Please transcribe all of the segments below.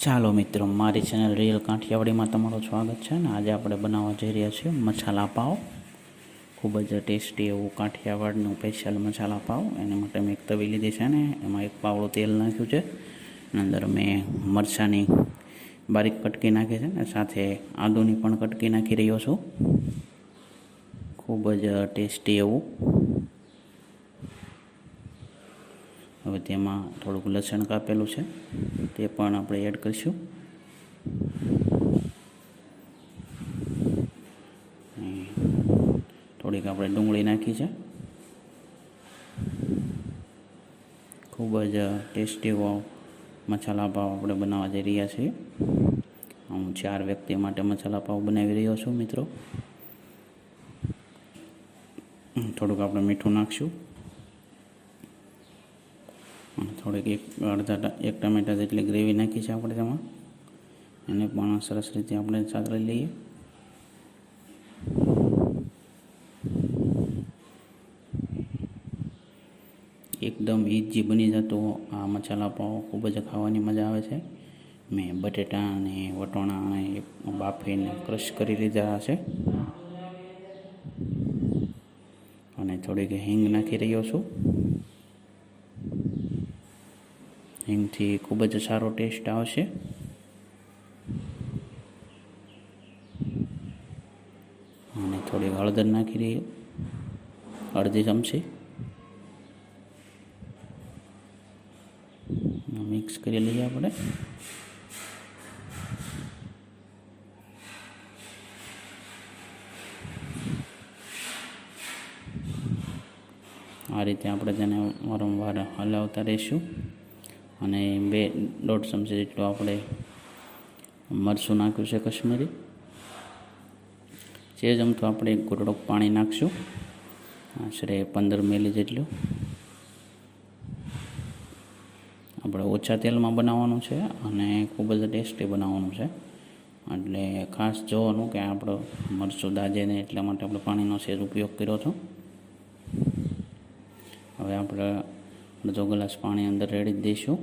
ચાલો મિત્રો, મારી ચેનલ રિયલ કાઠિયાવાડીમાં તમારું સ્વાગત છે ને. આજે આપણે બનાવવા જઈ રહ્યા છીએ મસાલા પાવ. ખૂબ જ ટેસ્ટી એવું કાઠિયાવાડનું સ્પેશિયલ મસાલા પાવ. એના માટે મેં એક તવી લીધી છે ને એમાં એક પાવડું તેલ નાખ્યું છે. અંદર મેં મરચાંની બારીક કટકી નાખી છે ને સાથે આદુની પણ કટકી નાખી રહ્યો છું. ખૂબ જ ટેસ્ટી એવું. હવે તેમાં થોડુંક લસણ કાપેલું છે તે પણ આપણે એડ કરીશું. થોડીક આપણે ડુંગળી નાખી છે. ખૂબ જ ટેસ્ટી એવો મસાલા પાવ આપણે બનાવવા જઈ રહ્યા છીએ. હું 4 વ્યક્તિ માટે મસાલા પાવ બનાવી રહ્યો છું મિત્રો. થોડુંક આપણે મીઠું નાખશું. થોડીક એક ટમેટા જેટલી ગ્રેવી નાખી છે આપણે તેમાં. એને પણ સરસ રીતે આપણે સાતળી લઈએ. એકદમ ઇઝી બની જતો આ મસાલા પાવ. ખૂબ જ ખાવાની મજા આવે છે. મેં બટેટા અને વટોણા બાફીને ક્રશ કરી લીધા છે અને થોડીક હિંગ નાખી રહ્યો છું. હિંગથી ખૂબ જ સારો ટેસ્ટ આવશે. અને થોડી હળદર નાખી દઈએ, અડધી ચમચી. મિક્સ કરી લઈએ આપણે. આ રીતે આપણે તેને વારંવાર હલાવતા રહીશું. અને 2-1.5 ચમચી જેટલું આપણે મરચું નાખ્યું છે કશ્મીરી. જે જમતું આપણે એક ઘૂંટડો પાણી નાખશું, આશરે 15 મિલી જેટલું. આપણે ઓછા તેલમાં બનાવવાનું છે અને ખૂબ જ ટેસ્ટી બનાવવાનું છે. એટલે ખાસ જોવાનું કે આપણું મરચું દાજે ને, એટલા માટે આપણે પાણીનો સહેજ ઉપયોગ કર્યો હતો. હવે આપણે અડધો ગ્લાસ પાણી અંદર રેડી દઈશું.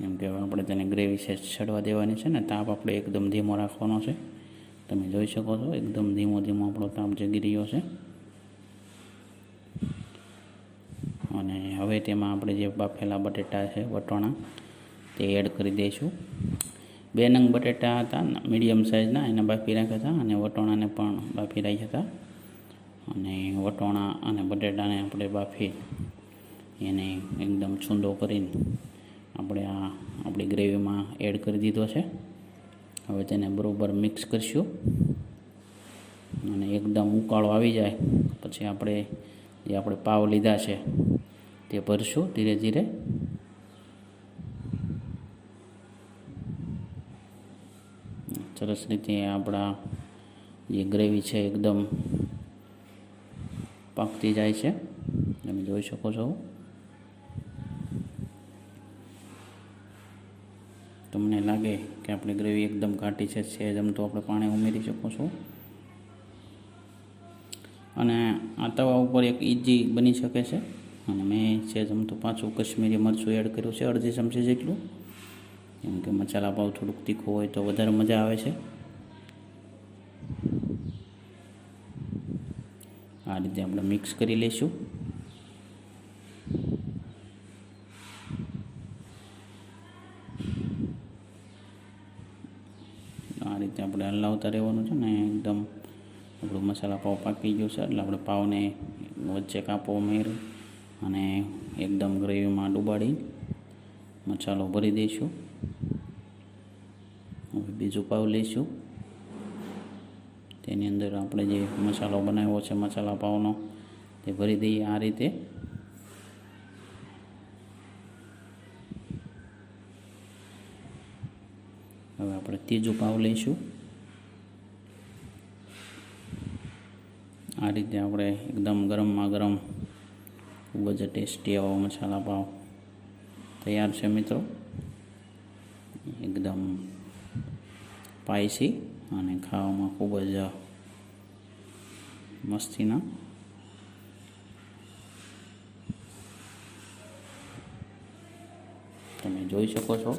એમ કે આપણે તેને ગ્રેવી સહેજ ચડવા દેવાની છે ને. તાપ આપણે એકદમ ધીમો રાખવાનો છે. તમે જોઈ શકો છો એકદમ ધીમો આપણો તાપ જગી રહ્યો છે. અને હવે તેમાં આપણે જે બાફેલા બટેટા છે, વટોણા, તે એડ કરી દઈશું. 2 નંગ બટેટા હતા મીડિયમ સાઇઝના, એને બાફી રાખ્યા હતા. અને વટોણાને પણ બાફી રાખ્યા હતા. અને વટોણા અને બટેટાને આપણે બાફી એને એકદમ છૂંદો કરીને આપણે આપણી ગ્રેવીમાં એડ કરી દીધો છે. હવે તેને બરાબર મિક્સ કરીશું. અને એકદમ ઉકાળો આવી જાય પછી આપણે પાવ લીધા છે તે ભરશું ધીરે ધીરે. સરસ રીતે આપણા જે ગ્રેવી છે એકદમ પાકતી જાય છે. તમે જોઈ શકો છો. તમને લાગે કે આપણી ગ્રેવી એકદમ ઘાટી છે, સહેજ તો આપણે પાણી ઉમેરી શકો છો. અને આ તવા ઉપર એક ઇઝી બની શકે છે. અને મેં સહેજ તો પાછું કશ્મીરી મરચું એડ કર્યું છે, અડધી ચમચી જેટલું. કેમ કે મસાલા પાવ થોડુંક તીખું હોય તો વધારે મજા આવે છે. આ રીતે આપણે મિક્સ કરી લઈશું. આ રીતે આપણે હલાવતા રહેવાનું છે ને. એકદમ આપણું મસાલા પાવ પાકી ગયું છે એટલે આપણે પાવને વચ્ચે કાપો ઉમેરી અને એકદમ ગ્રેવીમાં ડુબાડી મસાલો ભરી દઈશું. હવે બીજું પાવ લઈશું. તેની અંદર આપણે જે મસાલો બનાવ્યો છે મસાલા પાવનો તે ભરી દઈએ આ રીતે. હવે આપણે ત્રીજું પાવ લઈશું. આ રીતે આપણે એકદમ ગરમમાં ગરમ ખૂબ જ ટેસ્ટી એવો મસાલા પાવ તૈયાર છે મિત્રો. એકદમ સ્પાઈસી અને ખાવામાં ખૂબ જ મસ્તીના. તમે જોઈ શકો છો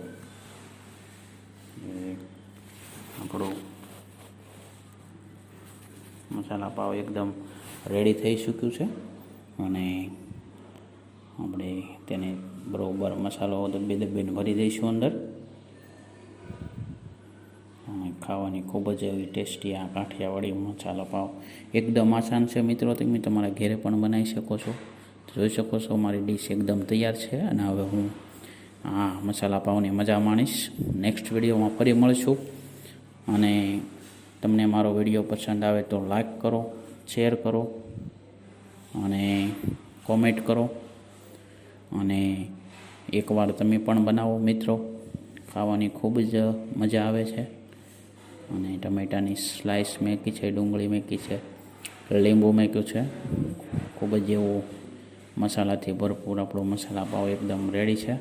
આપણો મસાલા પાવ એકદમ રેડી થઈ ચૂક્યું છે અને આપણે તેને બરાબર મસાલો દબીને ભરી દઈશું અંદર. અને ખાવાની ખૂબ જ એવી ટેસ્ટી આ કાઠિયાવાડી મસાલા પાવ એકદમ આસાન છે મિત્રો. તમે તમારા ઘરે પણ બનાવી શકો છો. જોઈ શકો છો મારી ડીશ એકદમ તૈયાર છે અને હવે હું આ મસાલા પાવની મજા માણીશ. નેક્સ્ટ વિડીયોમાં ફરી મળશું. અને તમને મારો વિડીયો પસંદ આવે તો લાઈક કરો, શેર કરો અને કોમેન્ટ કરો. અને એકવાર તમે પણ બનાવો મિત્રો, ખાવાની ખૂબ જ મજા આવે છે. અને ટમેટાની સ્લાઈસ મેકી છે, ડુંગળી મેકી છે, લીંબુ મેક્યું છે. ખૂબ જ એવું મસાલાથી ભરપૂર આપણો મસાલા પાવ એકદમ રેડી છે.